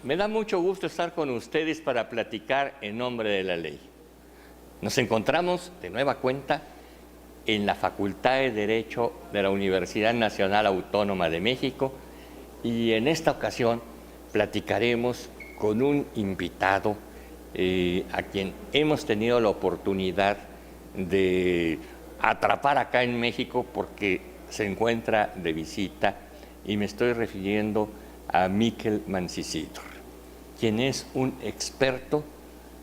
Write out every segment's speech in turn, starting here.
Me da mucho gusto estar con ustedes para platicar en nombre de la ley. Nos encontramos de nueva cuenta en la Facultad de Derecho de la Universidad Nacional Autónoma de México y en esta ocasión platicaremos con un invitado a quien hemos tenido la oportunidad de atrapar acá en México porque se encuentra de visita, y me estoy refiriendo a Miquel Mancisidor, quien es un experto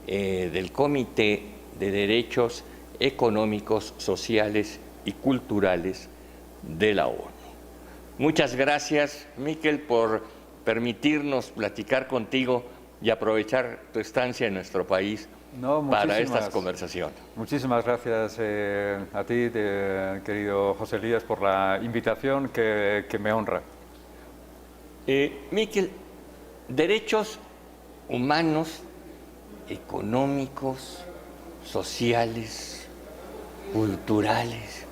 del Comité de Derechos Económicos, Sociales y Culturales de la ONU. Muchas gracias, Miquel, por permitirnos platicar contigo y aprovechar tu estancia en nuestro país para estas conversaciones. Muchísimas gracias a ti, querido José Elías, por la invitación que me honra. Miquel, derechos humanos, económicos, sociales, culturales.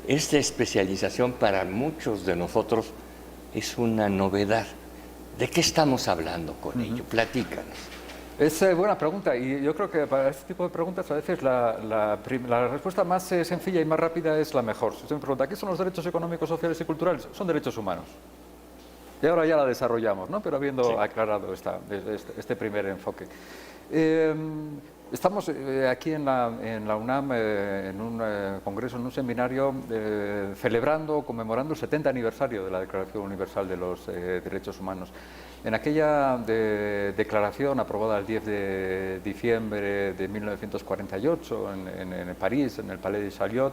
Esta especialización para muchos de nosotros es una novedad. ¿De qué estamos hablando con ello? Platícanos. Es buena pregunta, y yo creo que para este tipo de preguntas a veces la respuesta más sencilla y más rápida es la mejor. Si usted me pregunta, ¿qué son los derechos económicos, sociales y culturales? Son derechos humanos. Y ahora ya la desarrollamos, ¿no? Pero habiendo aclarado este primer enfoque. Estamos aquí en la UNAM, en un congreso, en un seminario, celebrando, conmemorando el 70 aniversario de la Declaración Universal de los Derechos Humanos. En aquella declaración aprobada el 10 de diciembre de 1948 en París, en el Palais de Chaillot,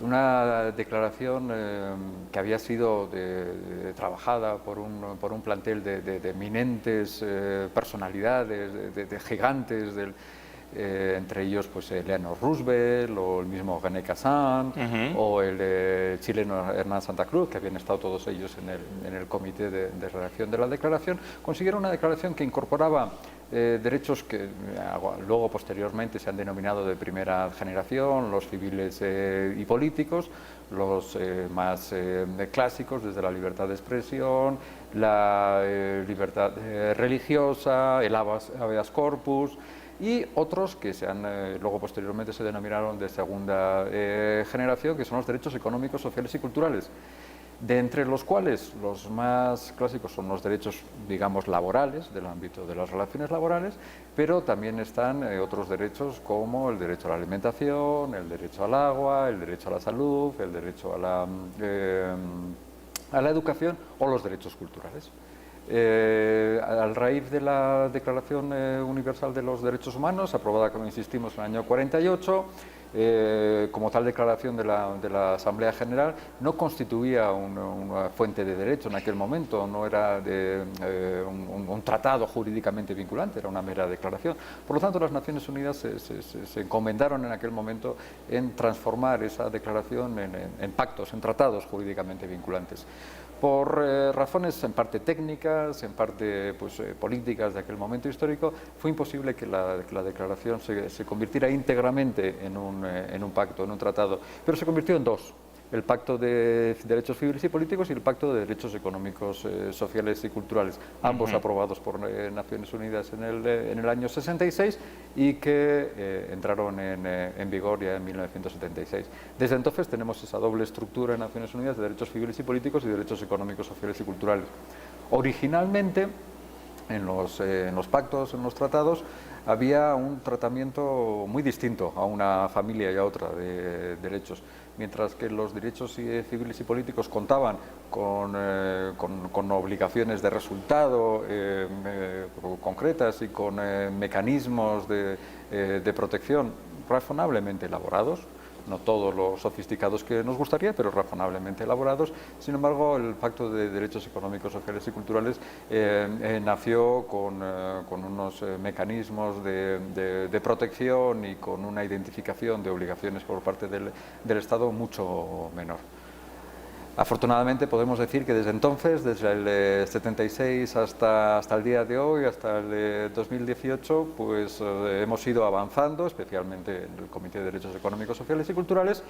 una declaración que había sido trabajada por un plantel de eminentes personalidades, de gigantes entre ellos pues Eleanor Roosevelt o el mismo René Cassin o el chileno Hernán Santa Cruz, que habían estado todos ellos en el comité de redacción de la declaración. Consiguieron una declaración que incorporaba derechos que luego posteriormente se han denominado de primera generación, los civiles y políticos, los más clásicos, desde la libertad de expresión, la libertad religiosa, el habeas corpus, y otros que luego posteriormente se denominaron de segunda generación, que son los derechos económicos, sociales y culturales, de entre los cuales los más clásicos son los derechos, digamos, laborales, del ámbito de las relaciones laborales, pero también están otros derechos como el derecho a la alimentación, el derecho al agua, el derecho a la salud, el derecho a la educación o los derechos culturales. A raíz de la Declaración Universal de los Derechos Humanos, aprobada, como insistimos, en el año 48, como tal declaración de la Asamblea General, no constituía una fuente de derecho en aquel momento, no era un tratado jurídicamente vinculante, era una mera declaración. Por lo tanto, las Naciones Unidas se encomendaron en aquel momento en transformar esa declaración en pactos, en tratados jurídicamente vinculantes. Por razones en parte técnicas, en parte políticas de aquel momento histórico, fue imposible que la declaración se convirtiera íntegramente en un pacto, en un tratado, pero se convirtió en dos: el Pacto de Derechos Civiles y Políticos y el Pacto de Derechos Económicos, Sociales y Culturales, ambos aprobados por Naciones Unidas en el año 66 y que entraron en vigor ya en 1976. Desde entonces tenemos esa doble estructura en Naciones Unidas de derechos civiles y políticos y derechos económicos, sociales y culturales. Originalmente, en los pactos, en los tratados, había un tratamiento muy distinto a una familia y a otra de derechos. Mientras que los derechos civiles y políticos contaban con obligaciones de resultado concretas y con mecanismos de protección razonablemente elaborados, no todos los sofisticados que nos gustaría, pero razonablemente elaborados. Sin embargo, el Pacto de Derechos Económicos, Sociales y Culturales nació con unos mecanismos de protección y con una identificación de obligaciones por parte del Estado mucho menor. Afortunadamente podemos decir que desde entonces, desde el 76 hasta el día de hoy, hasta el 2018, pues hemos ido avanzando, especialmente en el Comité de Derechos Económicos, Sociales y Culturales,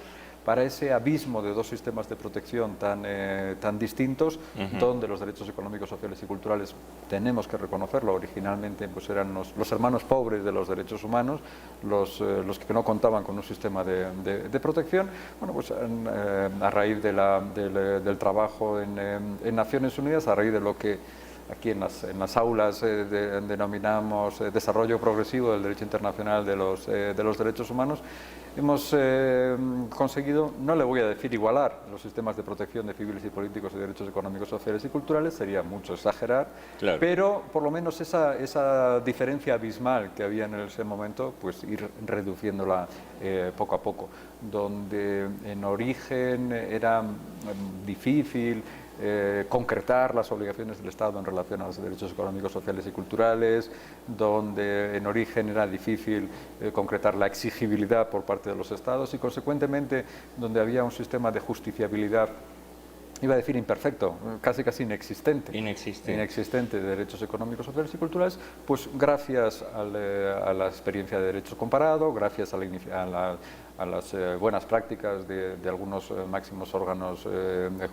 para ese abismo de dos sistemas de protección tan distintos, donde los derechos económicos, sociales y culturales, tenemos que reconocerlo, originalmente pues eran los hermanos pobres de los derechos humanos, los que no contaban con un sistema de protección. Bueno, pues a raíz del trabajo en Naciones Unidas, a raíz de lo que aquí en las aulas denominamos desarrollo progresivo del derecho internacional de los derechos humanos, hemos conseguido, no le voy a decir igualar los sistemas de protección de civiles y políticos y derechos económicos, sociales y culturales, sería mucho exagerar, claro, pero por lo menos esa diferencia abismal que había en ese momento, pues ir reduciéndola poco a poco, donde en origen era difícil concretar las obligaciones del Estado en relación a los derechos económicos, sociales y culturales, donde en origen era difícil concretar la exigibilidad por parte de los Estados y, consecuentemente, donde había un sistema de justiciabilidad, iba a decir imperfecto, casi inexistente de derechos económicos, sociales y culturales, pues gracias a la experiencia de derecho comparado, gracias a las buenas prácticas de algunos máximos órganos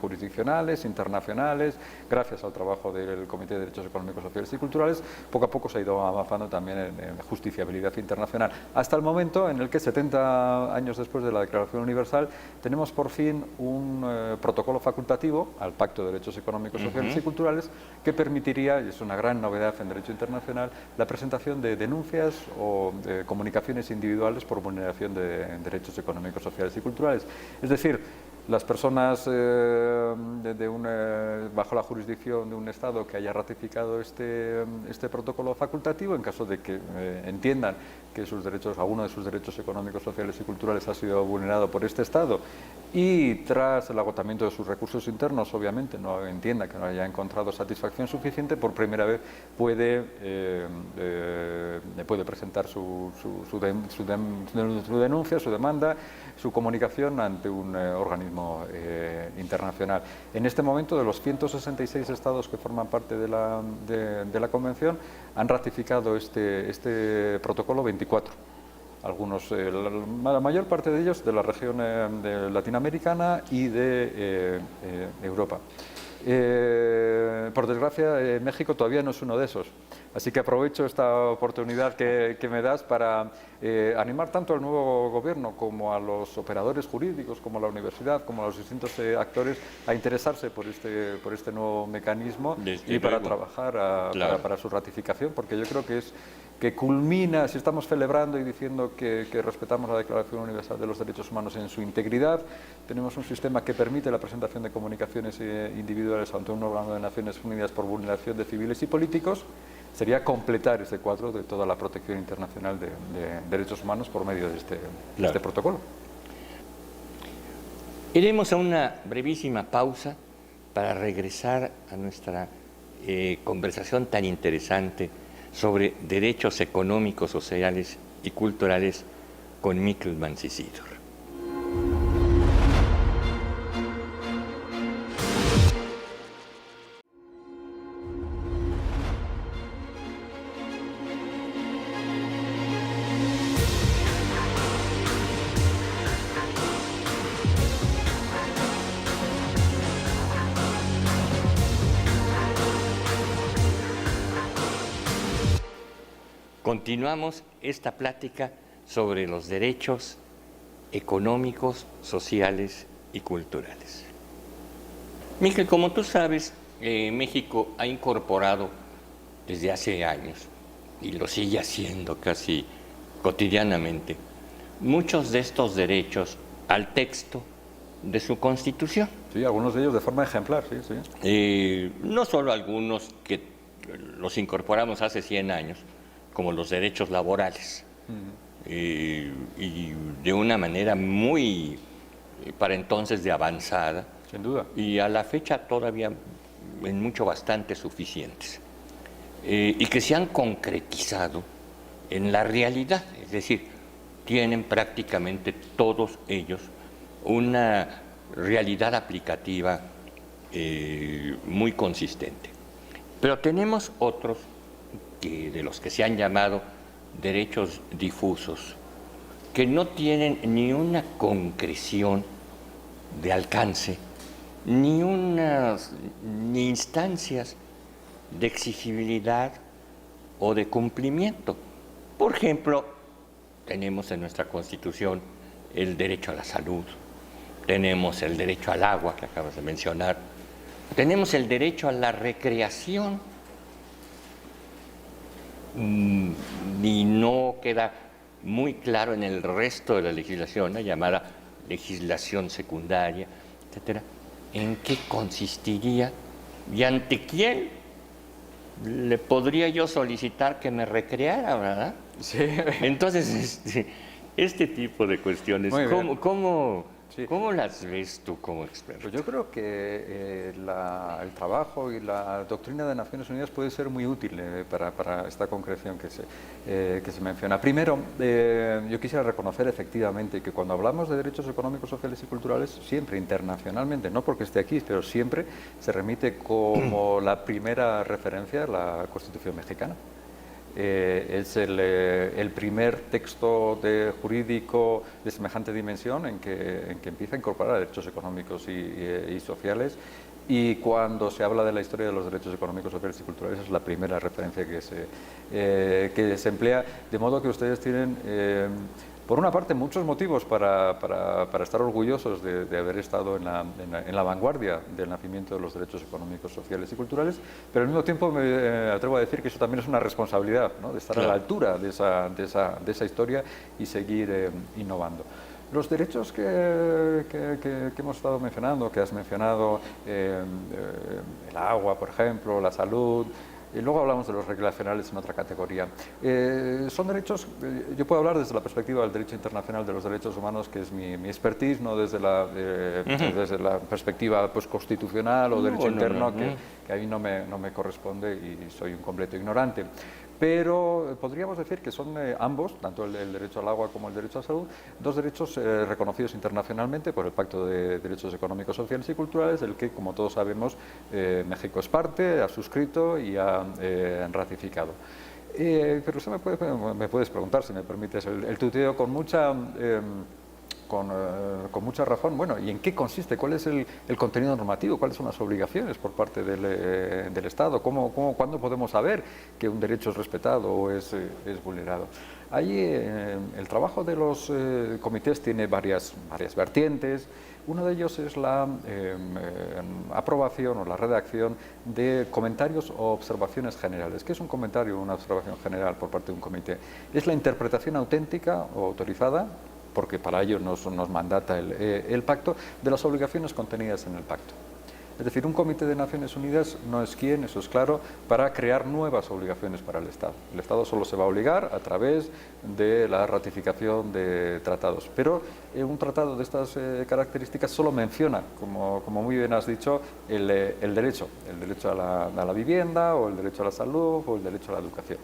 jurisdiccionales, internacionales, gracias al trabajo del Comité de Derechos Económicos, Sociales y Culturales, poco a poco se ha ido avanzando también en justiciabilidad internacional, hasta el momento en el que 70 años después de la Declaración Universal tenemos por fin un protocolo facultativo al Pacto de Derechos Económicos, Sociales y Culturales que permitiría, y es una gran novedad en derecho internacional, la presentación de denuncias o de comunicaciones individuales por vulneración de derechos económicos, sociales y culturales. Es decir, las personas bajo la jurisdicción de un Estado que haya ratificado este protocolo facultativo, en caso de que entiendan que alguno de sus derechos económicos, sociales y culturales ha sido vulnerado por este Estado y tras el agotamiento de sus recursos internos, obviamente, no entienda que no haya encontrado satisfacción suficiente, por primera vez puede presentar su denuncia, su demanda, su comunicación ante un organismo internacional. En este momento, de los 166 estados que forman parte de la Convención, han ratificado este protocolo 24. Algunos, la mayor parte de ellos de la región latinoamericana y de Europa. Por desgracia, México todavía no es uno de esos. Así que aprovecho esta oportunidad que me das para animar tanto al nuevo gobierno como a los operadores jurídicos, como a la universidad, como a los distintos actores a interesarse por este nuevo mecanismo y para trabajar para su ratificación, porque yo creo que culmina, si estamos celebrando y diciendo que respetamos la Declaración Universal de los Derechos Humanos en su integridad, tenemos un sistema que permite la presentación de comunicaciones individuales ante un órgano de Naciones Unidas por vulneración de civiles y políticos, sería completar ese cuadro de toda la protección internacional de derechos humanos por medio de este protocolo. Iremos a una brevísima pausa para regresar a nuestra conversación tan interesante sobre derechos económicos, sociales y culturales con Miquel Mancisidor. Continuamos esta plática sobre los derechos económicos, sociales y culturales. Miquel, como tú sabes, México ha incorporado desde hace años, y lo sigue haciendo casi cotidianamente, muchos de estos derechos al texto de su Constitución. Sí, algunos de ellos de forma ejemplar, sí. No solo algunos que los incorporamos hace 100 años, como los derechos laborales, y de una manera muy, para entonces, de avanzada. Sin duda. Y a la fecha todavía en mucho bastante suficientes. Y que se han concretizado en la realidad, es decir, tienen prácticamente todos ellos una realidad aplicativa muy consistente. Pero tenemos otros de los que se han llamado derechos difusos, que no tienen ni una concreción de alcance, ni instancias de exigibilidad o de cumplimiento. Por ejemplo, tenemos en nuestra Constitución el derecho a la salud, tenemos el derecho al agua que acabas de mencionar, tenemos el derecho a la recreación, y no queda muy claro en el resto de la legislación, la llamada legislación secundaria, etcétera, en qué consistiría y ante quién le podría yo solicitar que me recreara, ¿verdad? Sí. Entonces, este tipo de cuestiones, Sí. ¿cómo las ves tú como experto? Pues yo creo que el trabajo y la doctrina de Naciones Unidas puede ser muy útil para esta concreción que se menciona. Primero, yo quisiera reconocer efectivamente que cuando hablamos de derechos económicos, sociales y culturales, siempre internacionalmente, no porque esté aquí, pero siempre se remite como la primera referencia a la Constitución mexicana. Es el primer texto jurídico de semejante dimensión en que empieza a incorporar derechos económicos y sociales, y cuando se habla de la historia de los derechos económicos, sociales y culturales es la primera referencia que se emplea, de modo que ustedes tienen por una parte muchos motivos para estar orgullosos de haber estado en la vanguardia del nacimiento de los derechos económicos, sociales y culturales, pero al mismo tiempo me atrevo a decir que eso también es una responsabilidad, ¿no?, de estar a la altura de esa historia y seguir innovando. Los derechos que hemos estado mencionando, que has mencionado, el agua, por ejemplo, la salud, y luego hablamos de los recreacionales en otra categoría. Son derechos, yo puedo hablar desde la perspectiva del derecho internacional de los derechos humanos, que es mi expertise, no desde la perspectiva pues, constitucional o derecho interno, que a mí no me corresponde y soy un completo ignorante. Pero podríamos decir que son ambos, tanto el derecho al agua como el derecho a la salud, dos derechos reconocidos internacionalmente por el Pacto de Derechos Económicos, Sociales y Culturales, del que, como todos sabemos, México es parte, ha suscrito y ha ratificado. Pero usted me puedes preguntar, si me permites, el tuteo con mucha razón, bueno, ¿y en qué consiste? ¿Cuál es el contenido normativo? ¿Cuáles son las obligaciones por parte del Estado? ¿Cuándo podemos saber que un derecho es respetado o es vulnerado? Ahí el trabajo de los comités tiene varias vertientes. Uno de ellos es la aprobación o la redacción de comentarios o observaciones generales. ¿Qué es un comentario o una observación general por parte de un comité? Es la interpretación auténtica o autorizada, porque para ello nos mandata el pacto, de las obligaciones contenidas en el pacto. Es decir, un comité de Naciones Unidas no es quien, eso es claro, para crear nuevas obligaciones para el Estado. El Estado solo se va a obligar a través de la ratificación de tratados. Pero un tratado de estas características solo menciona, como muy bien has dicho, el derecho a la vivienda, o el derecho a la salud, o el derecho a la educación.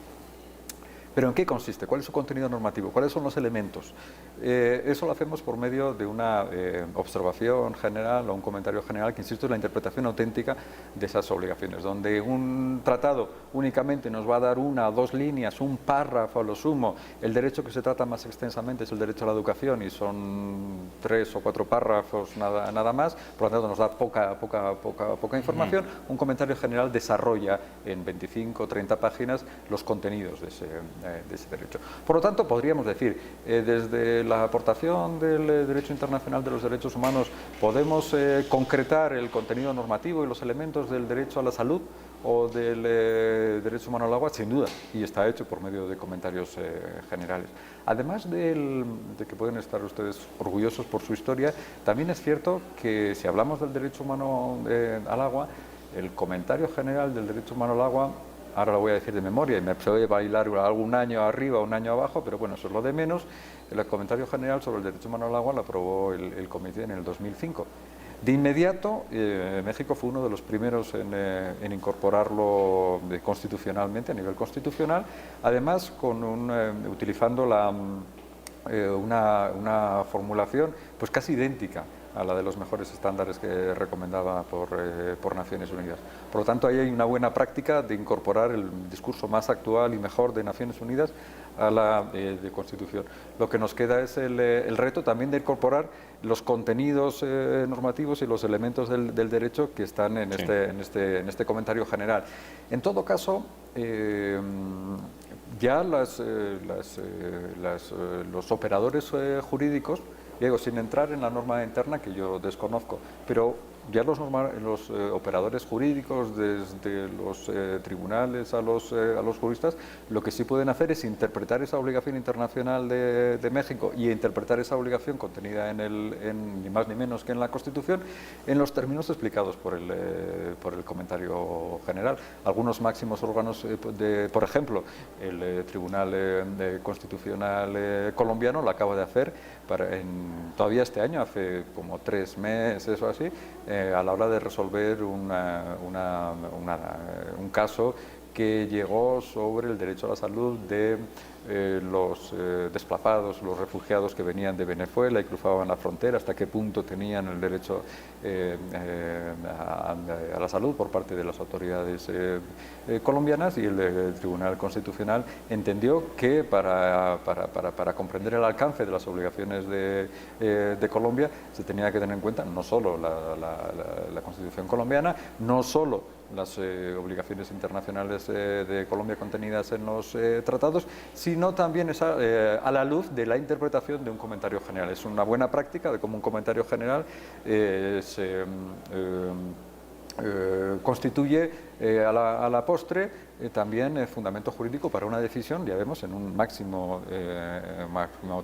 ¿Pero en qué consiste? ¿Cuál es su contenido normativo? ¿Cuáles son los elementos? Eso lo hacemos por medio de una observación general o un comentario general, que, insisto, es la interpretación auténtica de esas obligaciones, donde un tratado únicamente nos va a dar una o dos líneas, un párrafo a lo sumo. El derecho que se trata más extensamente es el derecho a la educación, y son 3 o 4 párrafos nada más, por lo tanto nos da poca información. Un comentario general desarrolla en 25 o 30 páginas los contenidos de ese derecho. Por lo tanto, podríamos decir, desde la aportación del derecho internacional de los derechos humanos, podemos concretar el contenido normativo y los elementos del derecho a la salud o del derecho humano al agua, sin duda, y está hecho por medio de comentarios generales. Además de que pueden estar ustedes orgullosos por su historia, también es cierto que, si hablamos del derecho humano al agua, el comentario general del derecho humano al agua, ahora lo voy a decir de memoria y me puede bailar algún año arriba o un año abajo, pero bueno, eso es lo de menos. El comentario general sobre el derecho humano al agua lo aprobó el comité en el 2005. De inmediato, México fue uno de los primeros en incorporarlo constitucionalmente, a nivel constitucional, además utilizando una formulación pues casi idéntica a la de los mejores estándares que recomendaba por Naciones Unidas. Por lo tanto, ahí hay una buena práctica de incorporar el discurso más actual y mejor de Naciones Unidas a la de Constitución. Lo que nos queda es el reto también de incorporar los contenidos normativos y los elementos del derecho que están en, Sí. en este comentario general. En todo caso, ya los operadores jurídicos, digo, sin entrar en la norma interna que yo desconozco, pero ya los operadores jurídicos, desde los tribunales a los juristas, lo que sí pueden hacer es interpretar esa obligación internacional de México y interpretar esa obligación contenida ni más ni menos que en la Constitución, en los términos explicados por el comentario general. Algunos máximos órganos, por ejemplo, el Tribunal Constitucional colombiano lo acaba de hacer todavía este año, hace como 3 meses o así, a la hora de resolver un caso que llegó sobre el derecho a la salud de los desplazados, los refugiados que venían de Venezuela y cruzaban la frontera, hasta qué punto tenían el derecho a la salud por parte de las autoridades colombianas, y el Tribunal Constitucional entendió que para comprender el alcance de las obligaciones de Colombia se tenía que tener en cuenta no solo la Constitución colombiana, no solo las obligaciones internacionales de Colombia contenidas en los tratados, sino también a la luz de la interpretación de un comentario general. Es una buena práctica de cómo un comentario general se constituye a la postre también fundamento jurídico para una decisión, ya vemos, en un máximo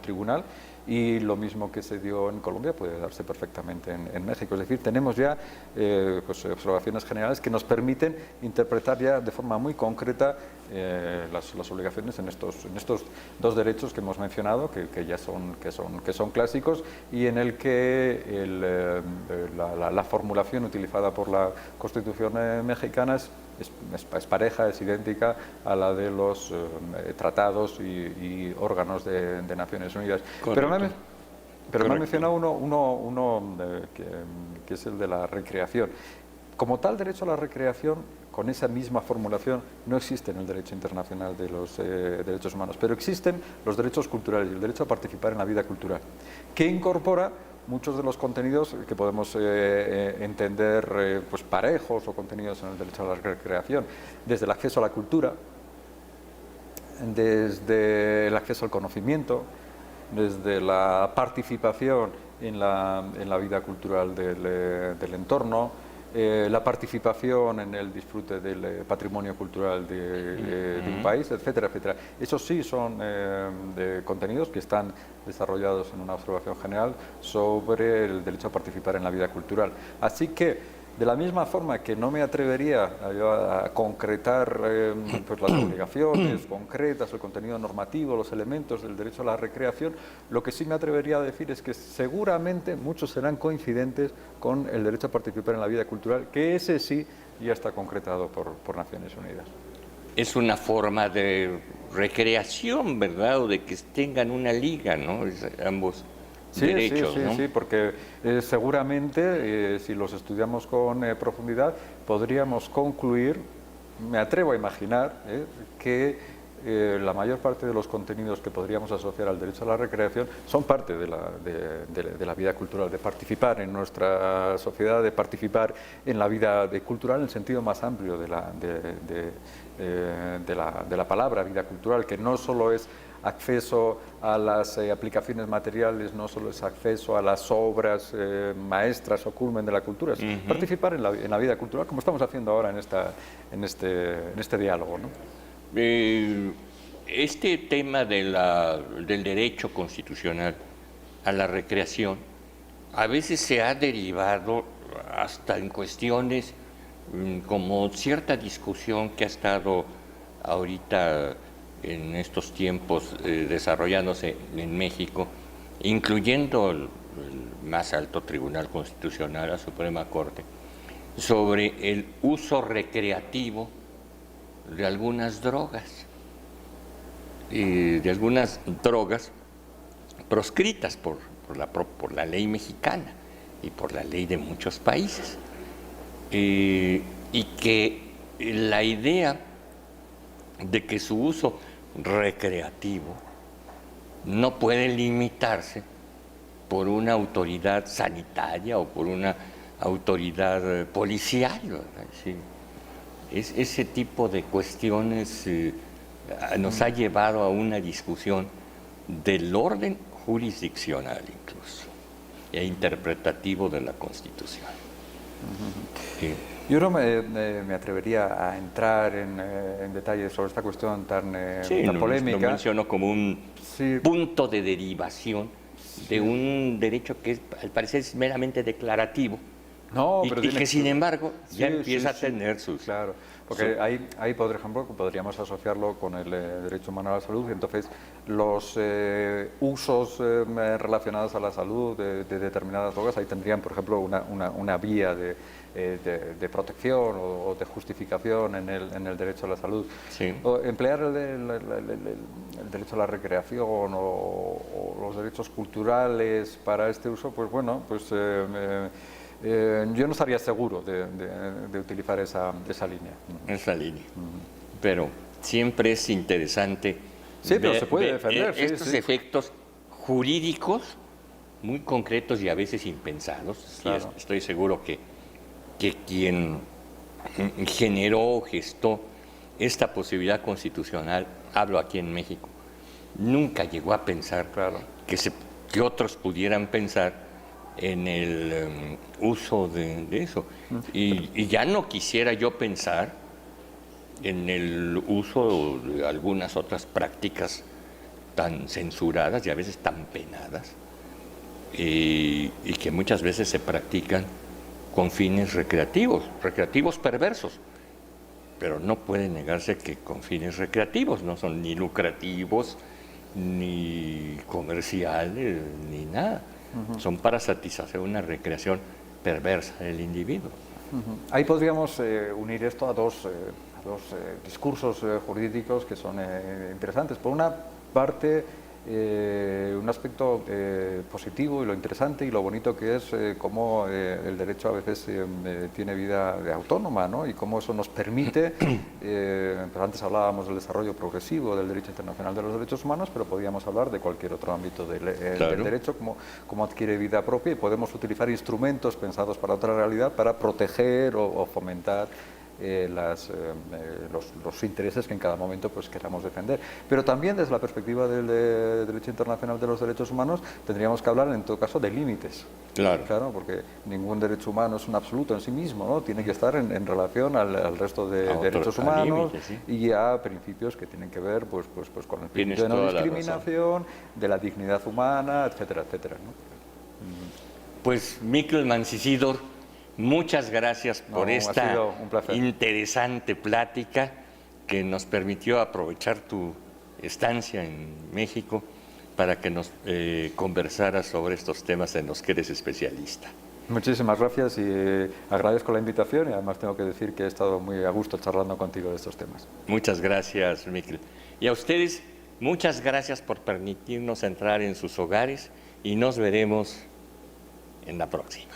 tribunal, y lo mismo que se dio en Colombia puede darse perfectamente en México. Es decir, tenemos ya observaciones generales que nos permiten interpretar ya de forma muy concreta las obligaciones en estos 2 derechos que hemos mencionado, que ya son clásicos, y en el que la formulación utilizada por la Constitución mexicana es pareja, es idéntica a la de los tratados y órganos de Naciones Unidas. Correcto. Pero me ha mencionado uno que es el de la recreación. Como tal derecho a la recreación, con esa misma formulación, no existe en el derecho internacional de los derechos humanos, pero existen los derechos culturales y el derecho a participar en la vida cultural, que incorpora muchos de los contenidos que podemos entender pues parejos o contenidos en el derecho a la recreación, desde el acceso a la cultura, desde el acceso al conocimiento, desde la participación en la vida cultural del entorno, la participación en el disfrute del patrimonio cultural de un país, etcétera, etcétera. Esos sí son contenidos que están desarrollados en una observación general sobre el derecho a participar en la vida cultural. Así que, de la misma forma que no me atrevería a concretar pues las obligaciones concretas, el contenido normativo, los elementos del derecho a la recreación, lo que sí me atrevería a decir es que seguramente muchos serán coincidentes con el derecho a participar en la vida cultural, que ese sí ya está concretado por Naciones Unidas. Es una forma de recreación, ¿verdad? O de que tengan una liga, ¿no? Ambos derechos, ¿no? Sí, porque seguramente, si los estudiamos con profundidad, podríamos concluir, me atrevo a imaginar, que la mayor parte de los contenidos que podríamos asociar al derecho a la recreación son parte de la vida cultural, de participar en nuestra sociedad, de participar en la vida cultural en el sentido más amplio de la palabra vida cultural, que no solo es acceso a las aplicaciones materiales, no solo es acceso a las obras maestras o culmen de la cultura, es participar en la vida cultural, como estamos haciendo ahora en este diálogo, ¿no? Este tema del derecho constitucional a la recreación a veces se ha derivado hasta en cuestiones como cierta discusión que ha estado ahorita en estos tiempos desarrollándose en México, incluyendo el más alto Tribunal Constitucional, la Suprema Corte, sobre el uso recreativo de algunas drogas, proscritas por la ley mexicana. y por la ley de muchos países. Y que la idea de que su uso recreativo no puede limitarse por una autoridad sanitaria o por una autoridad policial, ¿verdad? Sí. Ese tipo de cuestiones nos ha llevado a una discusión del orden jurisdiccional incluso e interpretativo de la Constitución. Sí. Yo no me atrevería a entrar en detalles sobre esta cuestión tan polémica. Lo menciono como un punto de derivación de un derecho que al parecer es meramente declarativo. No, y pero que sin embargo ya empieza a tener sus... Claro, porque ahí, por ejemplo, podríamos asociarlo con el derecho humano a la salud, y entonces los usos relacionados a la salud de determinadas drogas, ahí tendrían, por ejemplo, una vía de protección o de justificación en el derecho a la salud. Sí. O emplear el derecho a la recreación o los derechos culturales para este uso, pues bueno, pues... yo no estaría seguro de utilizar esa línea. Esa línea. Pero siempre es interesante pero se puede defender, estos efectos jurídicos muy concretos y a veces impensados. Claro. Y estoy seguro que quien generó o gestó esta posibilidad constitucional, hablo aquí en México, nunca llegó a pensar que otros pudieran pensar en el uso de eso. Y ya no quisiera yo pensar en el uso de algunas otras prácticas tan censuradas y a veces tan penadas, y que muchas veces se practican con fines recreativos perversos. Pero no puede negarse que con fines recreativos, no son ni lucrativos, ni comerciales, ni nada. Son para satisfacer una recreación perversa del individuo. Ahí podríamos unir esto a dos discursos jurídicos que son interesantes. Por una parte, un aspecto positivo y lo interesante y lo bonito que es cómo el derecho a veces tiene vida autónoma, ¿no? Y cómo eso nos permite, pues antes hablábamos del desarrollo progresivo del derecho internacional de los derechos humanos, pero podíamos hablar de cualquier otro ámbito del derecho, cómo adquiere vida propia, y podemos utilizar instrumentos pensados para otra realidad para proteger o fomentar los intereses que en cada momento pues queramos defender. Pero también desde la perspectiva del derecho internacional de los derechos humanos tendríamos que hablar en todo caso de límites. Claro, porque ningún derecho humano es un absoluto en sí mismo, ¿no? Tiene que estar en relación al resto de derechos humanos y a principios que tienen que ver pues con el principio de no discriminación, de la dignidad humana, etcétera, etcétera, ¿no? Pues Miquel Mancisidor, muchas gracias por esta interesante plática que nos permitió aprovechar tu estancia en México para que nos conversaras sobre estos temas en los que eres especialista. Muchísimas gracias y agradezco la invitación, y además tengo que decir que he estado muy a gusto charlando contigo de estos temas. Muchas gracias, Miquel. Y a ustedes, muchas gracias por permitirnos entrar en sus hogares, y nos veremos en la próxima.